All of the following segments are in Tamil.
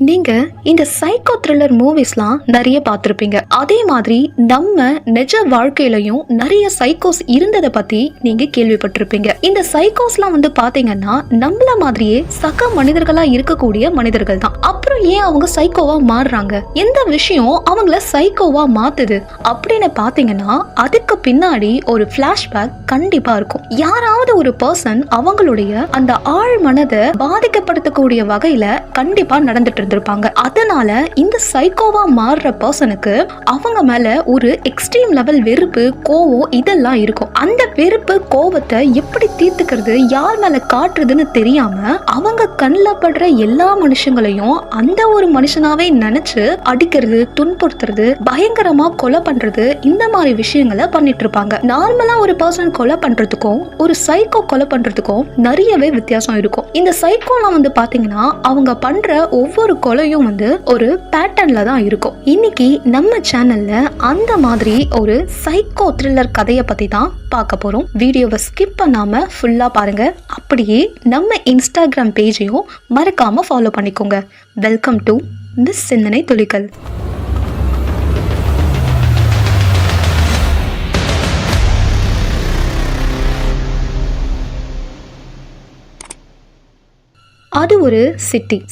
நீங்க இந்த சைக்கோ த்ரில்லர் மூவிஸ்லாம் நிறைய பார்த்துருப்பீங்க. அதே மாதிரி நம்ம நிஜ வாழ்க்கையிலையும் நிறைய சைக்கோஸ் இருந்ததை பத்தி நீங்க கேள்விப்பட்டிருப்பீங்க. இந்த சைக்கோஸ்லாம் பாத்தீங்கன்னா நம்மள மாதிரியே சக மனிதர்களா இருக்கக்கூடிய மனிதர்கள் தான். அப்புறம் ஏன் அவங்க சைக்கோவா மாறுறாங்க? எந்த விஷயம் அவங்கள சைக்கோவா மாத்துது அப்படின்னு பாத்தீங்கன்னா அதுக்கு பின்னாடி ஒரு பிளாஷ்பேக் கண்டிப்பா இருக்கும். யாராவது ஒரு பர்சன் அவங்களுடைய அந்த ஆழ் மனதை பாதிக்கப்படுத்தக்கூடிய வகையில கண்டிப்பா நடந்துட்டு இருந்திருப்பாங்க. அதனால இந்த சைக்கோவா மாறுற பர்சனுக்கு அவங்க மேல ஒரு எக்ஸ்ட்ரீம் லெவல் வெறுப்பு, கோவம் இதெல்லாம் இருக்கும். அந்த வெறுப்பு, கோவத்தை எப்படி தீர்த்துக்கிறது, யார் மேல காட்டுறதுன்னு தெரியாம அவங்க கண்ணில் படுற எல்லா மனுஷங்களையும் அந்த ஒரு மனுஷனாவே நினைச்சு அடிக்கிறது, துன்புறுத்துறது, பயங்கரமா கொலை பண்றது, இந்த மாதிரி விஷயங்களை பண்ணிட்டு இருப்பாங்க. நார்மலா ஒரு பர்சன் கொலை பண்றதுக்கும் ஒரு சைக்கோ கொலை பண்றதுக்கும் நிறையவே வித்தியாசம் இருக்கும். இந்த சைக்கோலாம் பாத்தீங்கன்னா அவங்க பண்ற ஒவ்வொரு கொலையும் ஒரு பேட்டர்ன்ல தான் இருக்கும். இன்னைக்கு நம்ம சேனல்ல அந்த மாதிரி ஒரு சைக்கோ த்ரில்லர் கதையை பத்தி தான் பார்க்க போறோம். வீடியோவை ஸ்கிப் பண்ணாம ஃபுல்லா பாருங்க. அப்படியே நம்ம இன்ஸ்டாகிராம் பேஜையும் மறக்காம ஃபாலோ பண்ணிக்கோங்க. வெல்கம் டு மிஸ் சிந்தனை துளிகள். அது ஒரு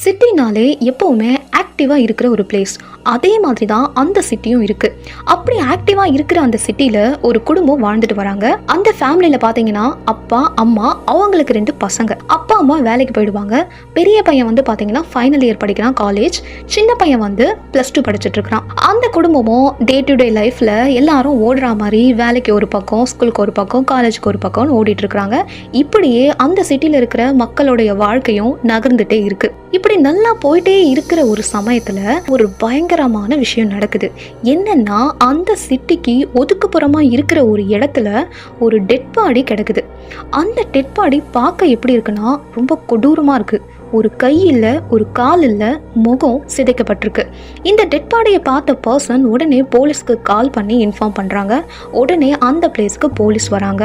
சிட்டினாலே எப்பவுமே ஆக்டிவா இருக்கிற ஒரு பிளேஸ். அதே மாதிரி தான் அந்த சிட்டியும் இருக்கு. அப்படி ஆக்டிவா இருக்கிற அந்த சிட்டில ஒரு குடும்பம் வாழ்ந்துட்டு வராங்க. அந்த ஃபேமிலியில பாத்தீங்கன்னா அப்பா, அம்மா, அவங்களுக்கு 2 பசங்க. அப்பா அம்மா வேலைக்கு போயிடுவாங்க. பெரிய பையன் பாத்தீங்கன்னா ஃபைனல் இயர் படிக்கிறான் காலேஜ். சின்ன பையன் +2 படிச்சுட்டு இருக்கிறான். அந்த குடும்பமும் டே டு டே லைஃப்ல எல்லாரும் ஓடுற மாதிரி வேலைக்கு ஒரு பக்கம், ஸ்கூலுக்கு ஒரு பக்கம், காலேஜுக்கு ஒரு பக்கம் ஓடிட்டு இருக்கிறாங்க. இப்படியே அந்த சிட்டில இருக்கிற மக்களுடைய வாழ்க்கையும் நகர்ந்துட்டே இருக்கு. இப்படி நல்லா போயிட்டே இருக்கிற ஒரு சமயத்துல ஒரு பயங்கரமான விஷயம் நடக்குது. என்னன்னா அந்த சிட்டிக்கு ஒதுக்குப்புறமா இருக்கிற ஒரு இடத்துல ஒரு டெட் பாடி கிடக்குது. அந்த டெட் பாடி பார்க்க எப்படி இருக்குன்னா ரொம்ப கொடூரமா இருக்கு. ஒரு கை இல்லை, ஒரு கால் இல்லை, முகம் சிதைக்கப்பட்டிருக்கு. இந்த டெட் பாடியை பார்த்த பர்சன் உடனே போலீஸ்க்கு கால் பண்ணி இன்ஃபார்ம் பண்ணுறாங்க. உடனே அந்த பிளேஸ்க்கு போலீஸ் வராங்க.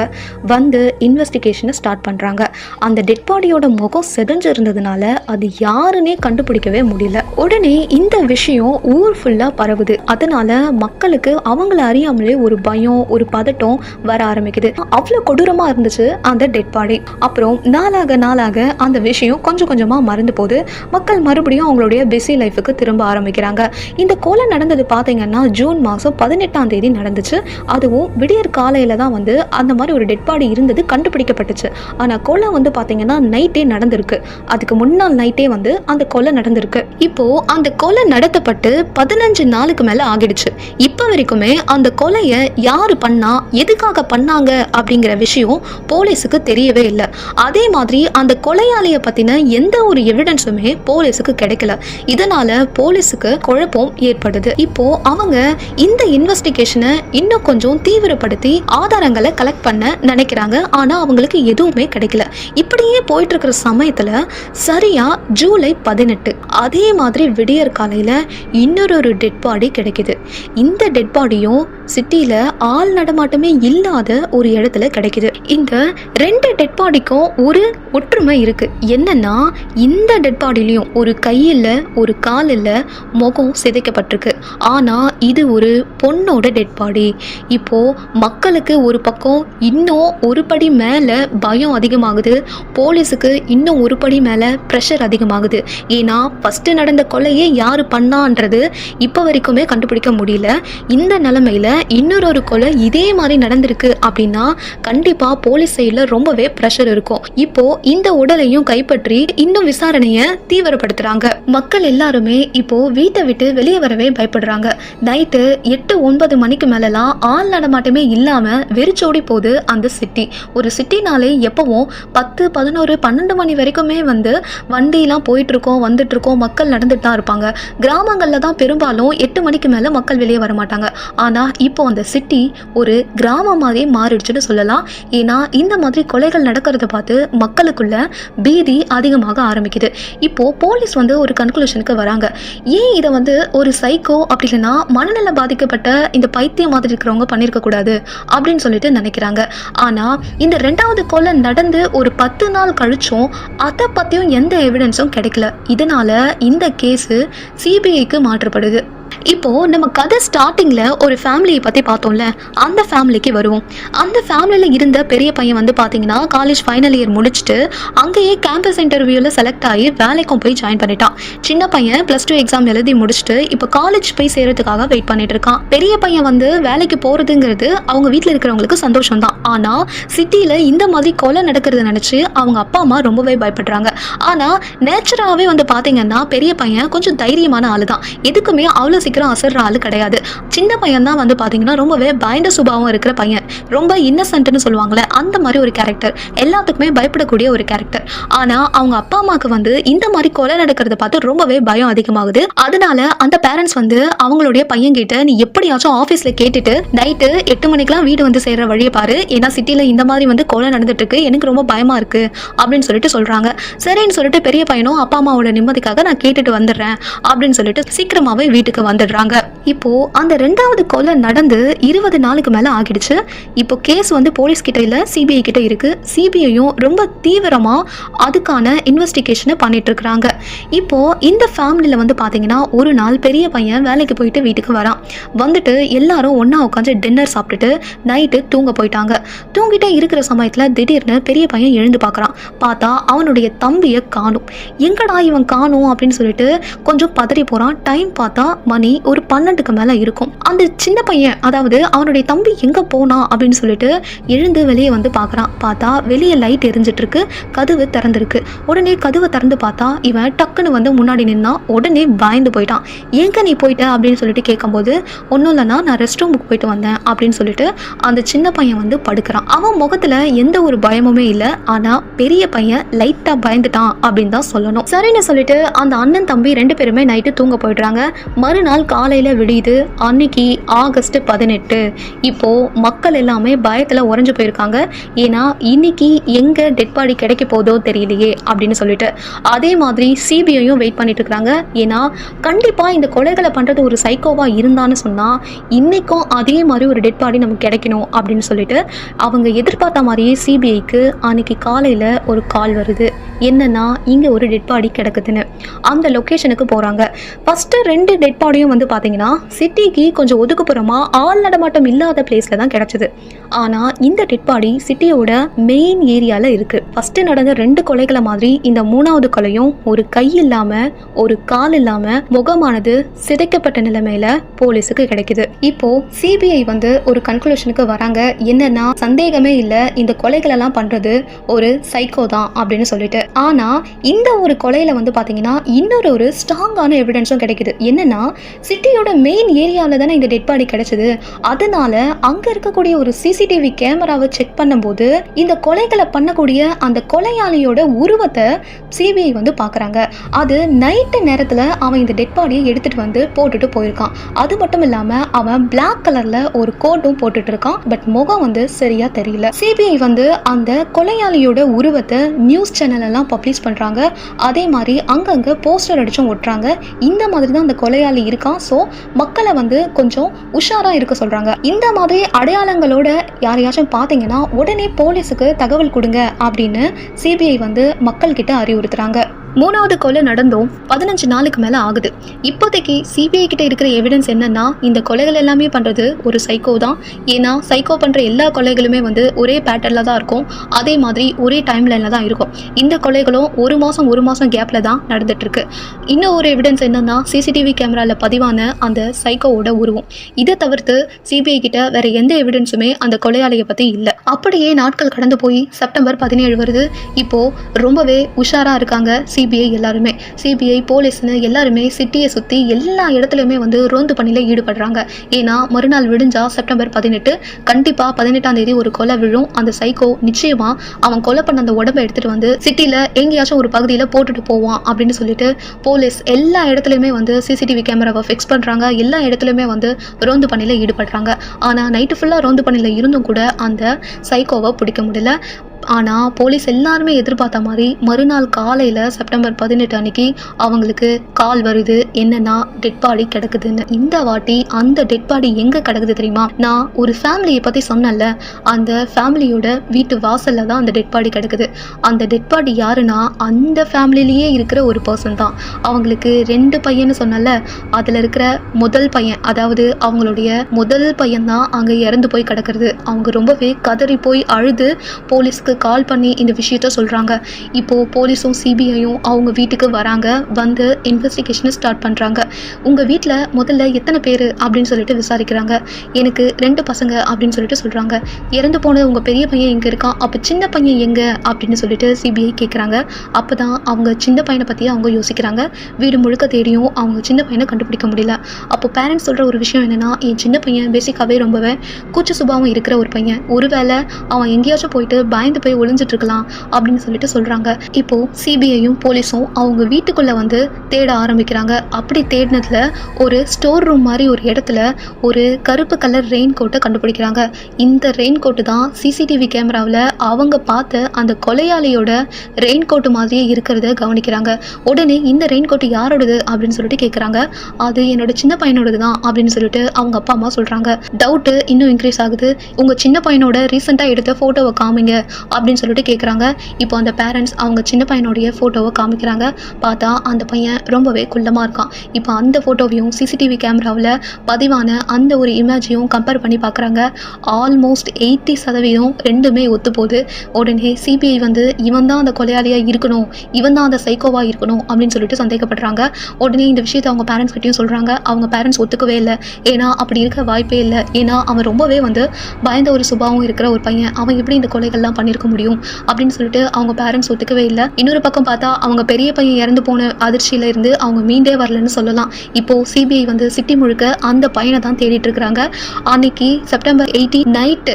இன்வெஸ்டிகேஷனை ஸ்டார்ட் பண்ணுறாங்க. அந்த டெட் பாடியோட முகம் சிதைஞ்சிருந்ததுனால அது யாருன்னே கண்டுபிடிக்கவே முடியல. உடனே இந்த விஷயம் ஊர் ஃபுல்லாக பரவுது. அதனால மக்களுக்கு அவங்கள அறியாமலே ஒரு பயம், ஒரு பதட்டம் வர ஆரம்பிக்குது. அவ்வளோ கொடூரமாக இருந்துச்சு அந்த டெட் பாடி. அப்புறம் நாளாக அந்த விஷயம் கொஞ்சம் மறந்து போது மக்கள் மறுபடியும் அவங்களுடைய பிஸி லைஃபுக்கு திரும்ப ஆரம்பிக்கிறாங்க. இந்த கொலை நடந்தது பார்த்தீங்கன்னா ஜூன் மாதம் 18ஆம் தேதி நடந்துச்சு. அதுவும் விடியற் காலையில தான் அந்த மாதிரி ஒரு டெட் பாடி இருந்தது கண்டுபிடிக்கப்பட்டுச்சு. ஆனால் கொலை பார்த்தீங்கன்னா நைட்டே நடந்திருக்கு. அதுக்கு முன்னாள் நைட்டே அந்த கொலை நடந்திருக்கு. இப்போ அந்த கொலை நடத்தப்பட்டு 15 நாளுக்கு மேல ஆகிடுச்சு. இப்போ வரைக்குமே அந்த கொலையை யாரு பண்ணா, எதுக்காக பண்ணாங்க அப்படிங்கிற விஷயம் போலீஸுக்கு தெரியவே இல்லை. அதே மாதிரி அந்த கொலையாளியை பத்தின எந்த ஒரு எவிடன்ஸுமே போலீஸுக்கு கிடைக்கல. இதனால போலீஸுக்கு குழப்பம் ஏற்படுது. இப்போ அவங்க இந்த இன்வெஸ்டிகேஷனை இன்னும் கொஞ்சம் தீவிரப்படுத்தி ஆதாரங்களை கலெக்ட் பண்ண நினைக்கிறாங்க. ஆனா அவங்களுக்கு எதுவுமே கிடைக்கல. இப்படியே போயிட்டு இருக்கிற சமயத்துல சரியா ஜூலை 18 அதே மாதிரி விடியற் காலையில இன்னொரு டெட் பாடி கிடைக்குது. இந்த டெட் பாடியும் சிட்டியில ஆள் நடமாட்டமே இல்லாத ஒரு இடத்துல கிடைக்குது. இந்த 2 டெட் பாடிக்கும் ஒரு ஒற்றுமை இருக்கு. என்னன்னா இந்த டெட் பாடிலையும் ஒரு கை இல்ல, ஒரு கால் இல்ல, முகம் சிதைக்கப்பட்டிருக்கு. ஆனா இது ஒரு பொண்ணோட டெட் பாடி. இப்போ மக்களுக்கு ஒரு பக்கம் இன்னும் ஒரு படி மேல பயம் அதிகமாகுது. போலீஸுக்கு இன்னும் ஒரு படி மேல பிரஷர் அதிகமாகுது. ஏன்னா ஃபர்ஸ்ட் நடந்த கொலையே யாரு பண்ணான்றது இப்ப வரைக்குமே கண்டுபிடிக்க முடியல. இந்த நிலைமையில இன்னொரு கொலை இதே மாதிரி நடந்திருக்கு அப்படின்னா கண்டிப்பா போலீஸ் சைட்ல ரொம்பவே பிரஷர் இருக்கும். இப்போ இந்த உடலையும் கைப்பற்றி இன்னும் விசாரணையை தீவிரப்படுத்துறாங்க. மக்கள் எல்லாருமே இப்போ வீட்டை விட்டு வெளியே வரவே பயப்படுறாங்க. நைட்டு 8-9 மணிக்கு மேலாம் ஆள் நடமாட்டமே இல்லாம வெறிச்சோடி போகுது அந்த சிட்டி. ஒரு சிட்டினாலே எப்பவும் 10, 11, 12 மணி வரைக்குமே வண்டியெல்லாம் போயிட்டு இருக்கோம், வந்துட்டு இருக்கோம், மக்கள் நடந்துட்டு தான் இருப்பாங்க. கிராமங்கள்ல தான் பெரும்பாலும் 8 மணிக்கு மேல மக்கள் வெளியே வர மாட்டாங்க. ஆனா இப்போ அந்த சிட்டி ஒரு கிராமம் மாதிரி மாறிடுச்சுன்னு சொல்லலாம். ஏன்னா இந்த மாதிரி கொலைகள் நடக்கிறத பார்த்து மக்களுக்குள்ள பீதி அதிகமாக ஆரம்பிக்குது. இப்போ போலீஸ் வந்து ஒரு கன்க்ளூஷனுக்கு வராங்க. ஏன் இதை வந்து ஒரு சைக்கோ அப்படி இல்லைன்னா மனநல பாதிக்கப்பட்ட இந்த பைத்தியம் மாதிரி இருக்கிறவங்க பண்ணியிருக்க கூடாது அப்படின்னு சொல்லிட்டு நினைக்கிறாங்க. ஆனா இந்த 2வது கொலை நடந்து ஒரு 10 நாள் கழிச்சும் அதை பத்தியும் எந்த எவிடன்ஸும் கிடைக்கல. இதனால இந்த கேஸ் சிபிஐக்கு மாற்றப்படுது. இப்போ நம்ம கதை ஸ்டார்டிங்ல ஒரு ஃபேமிலியை பத்தி பார்த்தோம்ல, அந்த ஃபேமிலிக்கு வருவோம். அந்த ஃபேமிலியில இருந்த பெரிய பையன் வந்து பாத்தீங்கன்னா காலேஜ் ஃபைனல் இயர் முடிச்சுட்டு அங்கேயே கேம்பஸ் இன்டர்வியூல செலக்ட் ஆகி வேலைக்கும் போய் ஜாயின் பண்ணிட்டான். சின்ன பையன் +2 எக்ஸாம் எழுதி முடிச்சுட்டு இப்போ காலேஜ் போய் சேர்றதுக்காக வெயிட் பண்ணிட்டு இருக்கான். பெரிய பையன் வந்து வேலைக்கு போறதுங்கிறது அவங்க வீட்டில் இருக்கிறவங்களுக்கு சந்தோஷம் தான். ஆனா சிட்டியில இந்த மாதிரி கொலை நடக்கிறத நினைச்சு அவங்க அப்பா அம்மா ரொம்பவே பயப்படுறாங்க. ஆனா நேச்சுராவே வந்து பாத்தீங்கன்னா பெரிய பையன் கொஞ்சம் தைரியமான ஆளு தான். எதுக்குமே அவ்வளோ சீக்கிரம் அசர்ற ஆளு கிடையாது. சின்ன பையன் தான் வந்து பாத்தீங்கன்னா ரொம்பவே பயந்த சுபாவம் இருக்கிற பையன். ரொம்ப இன்னசென்ட்னு சொல்லுவாங்களே அந்த மாதிரி ஒரு கேரக்டர், எல்லாத்துக்குமே பயப்படக்கூடிய ஒரு கேரக்டர். ஆனா அவங்க அப்பா அம்மாவுக்கு வந்து இந்த மாதிரி கொலை நடக்கிறத பார்த்து ரொம்பவே பயம் அதிகமாகுது. அதனால அந்த பேரண்ட்ஸ் வந்து அவங்களுடைய பையன் கிட்ட நீ எப்படியாச்சும் ஆஃபீஸ்ல கேட்டுட்டு நைட்டு 8 மணிக்கெல்லாம் வீடு வந்து சேர்ற வழியை பாரு, ஏன்னா சிட்டில இந்த மாதிரி வந்து கொலை நடந்துட்டு இருக்கு, எனக்கு ரொம்ப பயமா இருக்கு அப்படின்னு சொல்லிட்டு சொல்றாங்க. சரின்னு சொல்லிட்டு பெரிய பையனும் அப்பா அம்மாவோட நிம்மதிக்காக நான் கேட்டுட்டு வந்துடுறேன் அப்படின்னு சொல்லிட்டு சீக்கிரமாவே வீட்டுக்கு வந்துடுறாங்க. இப்போ அந்த 2வது கொலை நடந்து 20 நாளுக்கு மேல ஆகிடுச்சு. இப்போ கேஸ் வந்து போலீஸ் கிட்ட இல்ல, சிபிஐ கிட்ட இருக்கு. சிபிஐயும் ரொம்ப தீவிரமா அதுக்கான இன்வெஸ்டிகேஷனை பண்ணிட்டு இருக்காங்க. இப்போ இந்த ஃபேமிலியில வந்து பாத்தீங்கன்னா ஒரு நாள் பெரிய பையன் வேலைக்கு போயிட்டு வீட்டுக்கு வரான். வந்துட்டு எல்லாரும் ஒண்ணா உட்காந்து டின்னர் சாப்பிட்டுட்டு நைட்டு தூங்க போயிட்டாங்க. தூங்கிட்டே இருக்கிற சமயத்துல திடீர்னு பெரிய பையன் எழுந்து பார்க்கறான். பார்த்தா அவனுடைய தம்பியை காணும். எங்கடா இவன் காணும் அப்படின்னு சொல்லிட்டு கொஞ்சம் பதறி போறான். டைம் பார்த்தா மணி ஒரு 12க்கு மேல இருக்கும். அந்த சின்ன பையன், அதாவது அவனுடைய தம்பி எங்க போனா அப்படின்னு சொல்லிட்டு எழுந்து வெளியே வந்து பார்க்கறான். பார்த்தா வெளியே லைட் எரிஞ்சிட்டு இருக்கு, கதவு திறந்திருக்கு. உடனே கதவை திறந்து பார்த்தா இவன் டக்குன்னு வந்து முன்னாடி நின்னா. உடனே பயந்து போயிட்டான். எங்க நீ போயிட்ட அப்படின்னு சொல்லிட்டு கேட்கும்போது ஒன்றும் இல்லைன்னா நான் ரெஸ்ட் ரூமுக்கு போயிட்டு வந்தேன் அப்படின்னு சொல்லிட்டு அந்த சின்ன பையன் வந்து படுக்கிறான். அவன் முகத்துல எந்த ஒரு பயமுமே இல்லை. ஆனா பெரிய பையன் லைட்டா பயந்துட்டான் அப்படின்னு தான் சொல்லணும். சரின்னு சொல்லிட்டு அந்த அண்ணன் தம்பி 2 பேருமே நைட்டு தூங்க போயிடுறாங்க. மறுநாள் காலையில விடியுது. அன்னைக்கு ஆகஸ்ட் 18. இப்போ மக்கள் எல்லாமே பயத்துல உறைஞ்சு போயிருக்காங்க. ஏன்னா இன்னைக்கு எங்க டெட் பாடி கிடைக்க போதோ தெரியலையே அப்படின்னு சொல்லிட்டு. அதே மாதிரி சிபிஐயும் வெயிட் பண்ணிட்டு இருக்காங்க. ஏன்னா கண்டிப்பா இந்த கொலைகளை பண்றது ஒரு சைக்கோவா இருந்தான்னு சொன்னா இன்னைக்கும் அதே மாதிரி ஒரு டெட் பாடி நமக்கு கிடைக்கணும் அப்படின்னு சொல்லிட்டு அவங்க எதிர்பார்த்த மாதிரியே சிபிஐக்கு அன்னைக்கு காலையில ஒரு கால் வருது. என்னன்னா இங்க ஒரு டெட் பாடி கிடக்குதுன்னு. அந்த லொகேஷனுக்கு போறாங்க. ஃபர்ஸ்ட் 2 டெட் பாடியும் வந்து பாத்தீங்கன்னா சிட்டிக்கு கொஞ்சம் ஒதுக்குப்புறமா ஆள் நடமாட்டம் இல்லாத பிளேஸ்ல தான் கிடைச்சது. ஆனா இந்த டெட் பாடி சிட்டியோட மெயின் ஏரியால இருக்கு. ஃபர்ஸ்ட் நடந்த 2 கொலைகளை மாதிரி இந்த 3வது கொலையும் ஒரு கை இல்லாம ஒரு கால் இல்லாம முகமானது சிதைக்கப்பட்ட நிலைமையில போலீஸுக்கு கிடைக்குது. இப்போ சிபிஐ வந்து ஒரு கன்க்ளூஷனுக்கு வராங்க. என்னன்னா சந்தேகமே இல்ல, இந்த கொலைகள் எல்லாம் பண்றது ஒரு சைக்கோ தான் அப்படின்னு சொல்லிட்டு. ஆனா இந்த ஒரு கொலையில வந்து பாத்தீங்கன்னா இன்னொரு ஸ்ட்ராங்கான எவிடன்ஸும் கிடைக்குது. என்னன்னா சிட்டியோட மெயின் ஏரியாவில் தானே இந்த டெட் பாடி கிடைச்சது. அதனால அங்க இருக்கக்கூடிய ஒரு சிசிடிவி கேமராவை செக் பண்ணும்போது இந்த கொலைகளை பண்ணக்கூடிய அந்த கொலையாளியோட உருவத்தை சிபிஐ வந்து பாக்குறாங்க. அது நைட்டு நேரத்துல அவன் இந்த டெட் பாடியை எடுத்துட்டு வந்து போட்டுட்டு போயிருக்கான். அது மட்டும் இல்லாம அவன் பிளாக் கலர்ல ஒரு கோட்டும் போட்டுட்டு இருக்கான். பட் முகம் வந்து சரியா தெரியல. சிபிஐ வந்து அந்த கொலையாளியோட உருவத்தை நியூஸ் சேனல் எல்லாம் பப்ளிஷ் பண்றாங்க. அதே மாதிரி அங்கங்க போஸ்டர் அடிச்சும் ஒட்டுறாங்க. இந்த மாதிரி தான் அந்த கொலையாளி இருக்கான். ஸோ மக்களை வந்து கொஞ்சம் உஷாரா இருக்க சொல்றாங்க. இந்த மாதிரி அடையாளங்களோட யாரையாச்சும் பார்த்தீங்கன்னா உடனே போலீஸுக்கு தகவல் கொடுங்க அப்படின்னு சிபிஐ வந்து மக்கள் கிட்ட அறிவுறுத்துறாங்க. 3வது கொலை நடந்தும் 15 நாளுக்கு மேலே ஆகுது. இப்போதைக்கு சிபிஐ கிட்ட இருக்கிற எவிடன்ஸ் என்னன்னா இந்த கொலைகள் எல்லாமே பண்ணுறது ஒரு சைக்கோ தான். ஏன்னா சைக்கோ பண்ணுற எல்லா கொலைகளுமே வந்து ஒரே பேட்டர்னில் தான் இருக்கும். அதே மாதிரி ஒரே டைம் லைனில் தான் இருக்கும். இந்த கொலைகளும் ஒரு மாதம் கேப்பில் தான் நடந்துட்டுருக்கு. இன்னும் ஒரு எவிடன்ஸ் என்னன்னா சிசிடிவி கேமராவில் பதிவான அந்த சைக்கோவோட உருவம். இதை தவிர்த்து சிபிஐ கிட்ட வேற எந்த எவிடன்ஸுமே அந்த கொலையாளியை பற்றி இல்லை. அப்படியே நாட்கள் கடந்து போய் செப்டம்பர் 17 வருது. இப்போது ரொம்பவே உஷாராக இருக்காங்க சிபிஐ எல்லாருமே. சிபிஐ போலீஸ்னு எல்லாருமே சிட்டியை சுற்றி எல்லா இடத்துலையுமே வந்து ரோந்து பணியில் ஈடுபடுறாங்க. ஏன்னா மறுநாள் விடிஞ்சா செப்டம்பர் 18 கண்டிப்பாக 18ஆம் தேதி ஒரு கொலை விழும். அந்த சைக்கோ நிச்சயமாக அவன் கொலை பண்ண அந்த உடம்பை எடுத்துகிட்டு வந்து சிட்டியில் எங்கேயாச்சும் ஒரு பகுதியில் போட்டுட்டு போவான் அப்படின்னு சொல்லிட்டு போலீஸ் எல்லா இடத்துலையுமே வந்து சிசிடிவி கேமராவை ஃபிக்ஸ் பண்ணுறாங்க. எல்லா இடத்துலையுமே வந்து ரோந்து பணியில் ஈடுபடுறாங்க. ஆனால் நைட்டு ஃபுல்லாக ரோந்து பணியில் இருந்தும் கூட அந்த சைக்கோவை பிடிக்க முடியல. ஆனால் போலீஸ் எல்லாருமே எதிர்பார்த்த மாதிரி மறுநாள் காலையில் செப்டம்பர் 18 அன்னைக்கு அவங்களுக்கு கால் வருது, என்னன்னா டெட் பாடி கிடக்குதுன்னு. இந்த வாட்டி அந்த டெட் பாடி எங்கே கிடக்குது தெரியுமா? நான் ஒரு ஃபேமிலியை பற்றி சொன்னேன்ல, அந்த ஃபேமிலியோட வீட்டு வாசலில் தான் அந்த டெட் பாடி கிடக்குது. அந்த டெட் பாடி யாருன்னா அந்த ஃபேமிலியிலேயே இருக்கிற ஒரு பர்சன் தான். அவங்களுக்கு 2 பையன்னு சொன்னல, அதில் இருக்கிற முதல் பையன், அதாவது அவங்களுடைய முதல் பையன் தான் அங்கே இறந்து போய் கிடக்கிறது. அவங்க ரொம்பவே கதறி போய் அழுது போலீஸ்க்கு கால் பண்ணி இந்த விஷயத்த சொல்கிறாங்க. இப்போது போலீஸும் சிபிஐயும் அவங்க வீட்டுக்கு வராங்க, வந்து இன்வெஸ்டிகேஷனை ஸ்டார்ட் பண்ணுறாங்க. உங்கள் வீட்டில் முதல்ல எத்தனை பேர் அப்படின்னு சொல்லிட்டு விசாரிக்கிறாங்க. எனக்கு 2 பசங்க அப்படின்னு சொல்லிட்டு சொல்கிறாங்க. இறந்து போன உங்கள் பெரிய பையன் எங்கே இருக்கான், அப்போ சின்ன பையன் எங்கே அப்படின்னு சொல்லிட்டு சிபிஐ கேட்குறாங்க. அப்போ தான் அவங்க சின்ன பையனை பற்றி அவங்க யோசிக்கிறாங்க. வீடு முழுக்க தேடியும் அவங்க சின்ன பையனை கண்டுபிடிக்க முடியல. அப்போ பேரண்ட்ஸ் சொல்கிற ஒரு விஷயம் என்னென்னா, என் சின்ன பையன் பேசிக்காகவே ரொம்பவே கூச்ச சுபாவம் இருக்கிற ஒரு பையன், ஒருவேளை அவன் எங்கேயாச்சும் போயிட்டு பயந்து போய் ஒளிஞ்சிட்டு இருக்கலாம் அப்படின்னு சொல்லிட்டு சொல்கிறாங்க. இப்போது சிபிஐயும் போலீஸும் அவங்க வீட்டுக்குள்ளே வந்து தேட ஆரம்பிக்கிறாங்க. அப்படி தேடினதில் ஒரு ஸ்டோர் ரூம் மாதிரி ஒரு இடத்துல ஒரு கருப்பு கலர் ரெயின் கோட்டை கண்டுபிடிக்கிறாங்க. இந்த ரெயின் கோட்டு தான் சிசிடிவி கேமராவில் அவங்க பார்த்த அந்த கொலையாளியோட ரெயின் கோட்டு மாதிரியே இருக்கிறத கவனிக்கிறாங்க. உடனே இந்த ரெயின் கோட்டு யாரோடது அப்படின்னு சொல்லிட்டு கேட்குறாங்க. அது என்னோட சின்ன பையனோடது தான் அப்படின்னு சொல்லிட்டு அவங்க அப்பா அம்மா சொல்கிறாங்க. டவுட்டு இன்னும் இன்க்ரீஸ் ஆகுது. உங்கள் சின்ன பையனோட ரீசெண்டாக எடுத்த ஃபோட்டோவை காமிங்க அப்படின்னு சொல்லிட்டு கேட்குறாங்க. இப்போ அந்த பேரண்ட்ஸ் அவங்க சின்ன பையனுடைய ஃபோட்டோவை காமிக்கிறாங்க. பார்த்தா அந்த பையன் ரொம்பவே குள்ளமாக இருக்கான். இப்போ அந்த ஃபோட்டோவையும் சிசிடிவி கேமராவில் பதிவான அந்த ஒரு இமேஜையும் கம்பேர் பண்ணி பார்க்குறாங்க. ஆல்மோஸ்ட் 80% ரெண்டுமே ஒத்து போகுது. உடனே சிபிஐ வந்து இவன் தான் அந்த கொலையாளியாக இருக்கணும், இவன் தான் அந்த சைக்கோவாக இருக்கணும் அப்படின்னு சொல்லிட்டு சந்தேகப்படுறாங்க. உடனே இந்த விஷயத்தை அவங்க பேரண்ட்ஸ் கிட்டையும் சொல்கிறாங்க. அவங்க பேரண்ட்ஸ் ஒத்துக்கவே இல்லை. ஏன்னா அப்படி இருக்க வாய்ப்பே இல்லை. ஏன்னா அவன் ரொம்பவே வந்து பயந்த ஒரு சுபாவம் இருக்கிற ஒரு பையன், அவன் எப்படி இந்த கொலைகள்லாம் பண்ணியிருக்க முடியும் அப்படின்னு சொல்லிட்டு அவங்க பேரண்ட்ஸ் ஒத்துக்கவே இல்லை. இன்னொரு பக்கம் பார்த்தா அவங்க பெரிய பையன் இறந்து போன அதிர்ச்சியில இருந்து அவங்க மீண்டே வரலன்னு சொல்லலாம். இப்போ சிபிஐ வந்து சிட்டி முழுக்க அந்த பையனை தான் தேடிட்டு இருக்கிறாங்க. அன்னைக்கு செப்டம்பர் 18 நைட்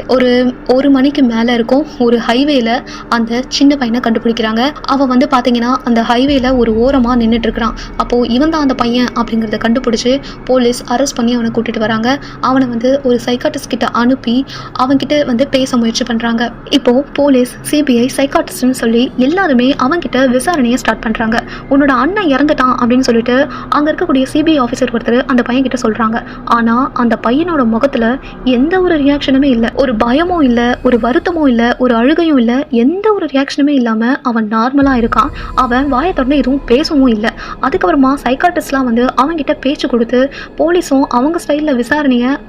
ஒரு மணிக்கு மேலே இருக்கும். ஒரு ஹைவேல அந்த சின்ன பையனை கண்டுபிடிக்கிறாங்க. அவன் வந்து பார்த்தீங்கன்னா அந்த ஹைவேல ஒரு ஓரமாக நின்றுட்டு இருக்கிறான். அப்போ இவன் தான் அந்த பையன் அப்படிங்கிறத கண்டுபிடிச்சு போலீஸ் அரெஸ்ட் பண்ணி அவனை கூட்டிட்டு வராங்க. அவனை வந்து ஒரு சைக்காட்டிஸ்ட் கிட்ட அனுப்பி அவன்கிட்ட வந்து பேச முயற்சி பண்றாங்க. இப்போ போலீஸ், சிபிஐ, சைக்காட்டிஸ்ட்னு சொல்லி எல்லாருமே அவன்கிட்ட விசாரணையை ஸ்டார்ட் பண்றாங்க. உன்னோட அண்ணன் இறந்துட்டான் அப்படின்னு சொல்லிட்டு அங்க இருக்கக்கூடிய சிபிஐ ஆஃபீஸர் ஒருத்தர் அந்த பையன் கிட்ட சொல்றாங்க. ஆனா அந்த பையனோட முகத்துல எந்த ஒரு ரியாக்ஷனுமே இல்லை, ஒரு பயமும் இல்லை, ஒரு வருத்தமும் இல்லை, ஒரு அழுகையும் இல்லை, எந்த ஒரு ரியாக்ஷனுமே இல்லாம அவன் நார்மலா இருக்கான். அவன் வாயை தொடர்ந்து எதுவும் பேசவும் இல்லை. அதுக்கப்புறமா சைக்காட்டிஸ்ட்லாம் வந்து அவன்கிட்ட பேச்சு கொடுத்து போலீஸும் அவங்க ஸ்டைலில்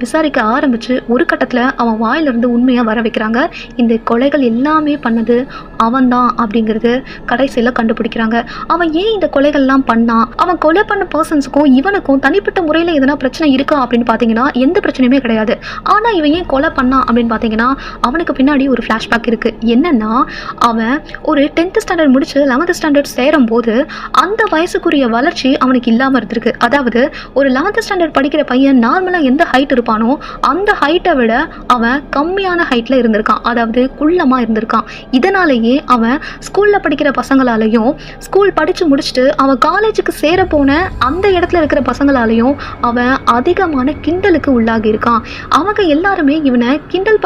விசாரிக்க ஆரம்பிச்சு ஒரு கட்டத்தில் அவன் வாயிலிருந்து உண்மையாக வர வைக்கிறாங்க. இந்த கொலைகள் எல்லாமே பண்ணது அவன் தான் அப்படிங்கிறது கடைசியில் கண்டுபிடிக்கிறாங்க. அவன் ஏன் இந்த கொலைகள்லாம் பண்ணான், அவன் கொலை பண்ண பர்சன்ஸுக்கும் இவனுக்கும் தனிப்பட்ட முறையில் எதனா பிரச்சனை இருக்கா அப்படின்னு பார்த்தீங்கன்னா எந்த பிரச்சனையுமே கிடையாது. ஆனால் இவன் ஏன் கொலை பண்ணான் அப்படின்னு பார்த்தீங்கன்னா அவனுக்கு பின்னாடி ஒரு ஃப்ளாஷ்பேக் இருக்குது. என்னன்னா அவன் ஒரு 10th ஸ்டாண்டர்ட் முடிச்சு 11th ஸ்டாண்டர்ட் சேரும் போது அந்த வயசுக்குரிய வளர்ச்சி அவனுக்கு இல்லாமல் இருந்திருக்கு. அதாவது ஒரு 11th ஸ்டாண்டர்ட் படிக்கிற பையன் நார்மலாக எந்த ஹைட் இருப்பானோ அந்த ஹைட்டை விட அவன் கம்மியான ஹைட்டில் இருந்திருக்கான், அதாவது குள்ளமாக இருந்திருக்கான். இதனாலேயே அவன் ஸ்கூலில் படிக்கிற பசங்களாலையும் ஸ்கூல் படித்து முடிச்சுட்டு அவன் காலேஜுக்கு சேர போன அந்த இடத்துல இருக்கிற பசங்களாலையும் அவன் அதிகமான கிண்டலுக்கு உள்ளாகி இருக்கான். அவங்க எல்லாருமே இவனை கிண்டல்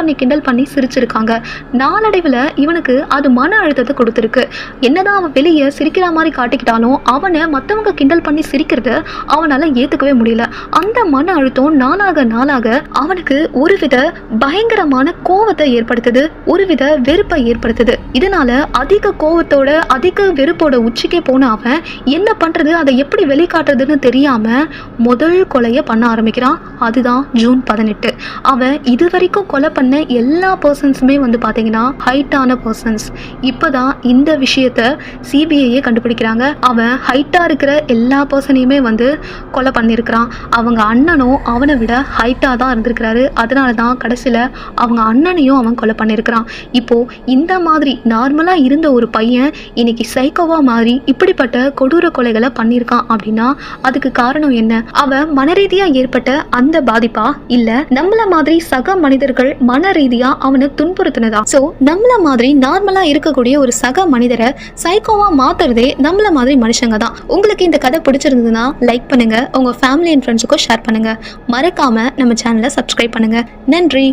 பண்ணி சிரிச்சிருக்காங்க. நாளடைவில் இவனுக்கு அது மன அழுத்தத்தை கொடுத்துருக்கு. என்னதான் அவன் வெளியே சிரிக்கிற மாதிரி காட்டிக்கிட்டாலும் அவனை மற்றவங்க கிண்டல் பண்ணி சிரிக்கிறத அவனால் ஏற்றுக்கவே முடியல. அந்த மன அழுத்தம் நாளாக அவனுக்கு ஒருவித பயங்கரமான கோவத்தை ஏற்படுத்துது, ஒருவித வெறுப்பை ஏற்படுத்துது. இதனால அதிக கோவத்தோட அதிக வெறுப்போட உச்சிக்கே போன அவன் என்ன பண்றது, அதை எப்படி வெளிக்காட்டுறதுன்னு தெரியாம முதல் கொலையை பண்ண ஆரம்பிக்கிறான். அதுதான் ஜூன் 18. அவன் இதுவரைக்கும் கொலை பண்ண எல்லா பர்சன்ஸுமே வந்து பார்த்தீங்கன்னா ஹைட்டான பர்சன்ஸ். இப்போதான் இந்த விஷயத்த சிபிஐயே கண்டுபிடிக்கிறாங்க. அவன் ஹைட்டாக இருக்கிற எல்லா பர்சனையுமே வந்து கொலை பண்ணியிருக்கிறான். அவங்க அண்ணனும் அவனை விட ஹைட்டாக தான் இருந்திருக்கிறாரு. அதனால தான் கடைசியில் அவங்க அண்ணனையும் அவன் கொலை பண்ணியிருக்கிறான். இப்போது இந்த மாதிரி நார்மலாக இருந்த ஒரு பையன் இன்னைக்கு சைக்கோவாக மாறி இப்படிப்பட்ட கொடூர கொலைகளை பண்ணியிருக்கான் அப்படின்னா அதுக்கு காரணம் என்ன? அவன் மனரீதியாக ஏற்பட்ட அந்த பாதிப்பா, இல்லை நம்மள மாதிரி சக மனிதர்கள் மன ரீதியாக அவனை துன்புறுத்தினதா? ஸோ நம்மள மாதிரி நார்மலாக இருக்கக்கூடிய ஒரு சக மனிதரை சைக்கோவாக மாற்றுறதே நம்மள மாதிரி மனுஷங்க தான். உங்களுக்கு இந்த கதை பிடிச்சிருந்ததுன்னா லைக் பண்ணுங்க, உங்க ஃபேமிலி அண்ட் ஃப்ரெண்ட்ஸுக்கும் ஷேர் பண்ணுங்க. மறக்காம நம்ம சேனலை சப்ஸ்கிரைப் பண்ணுங்க. நன்றி.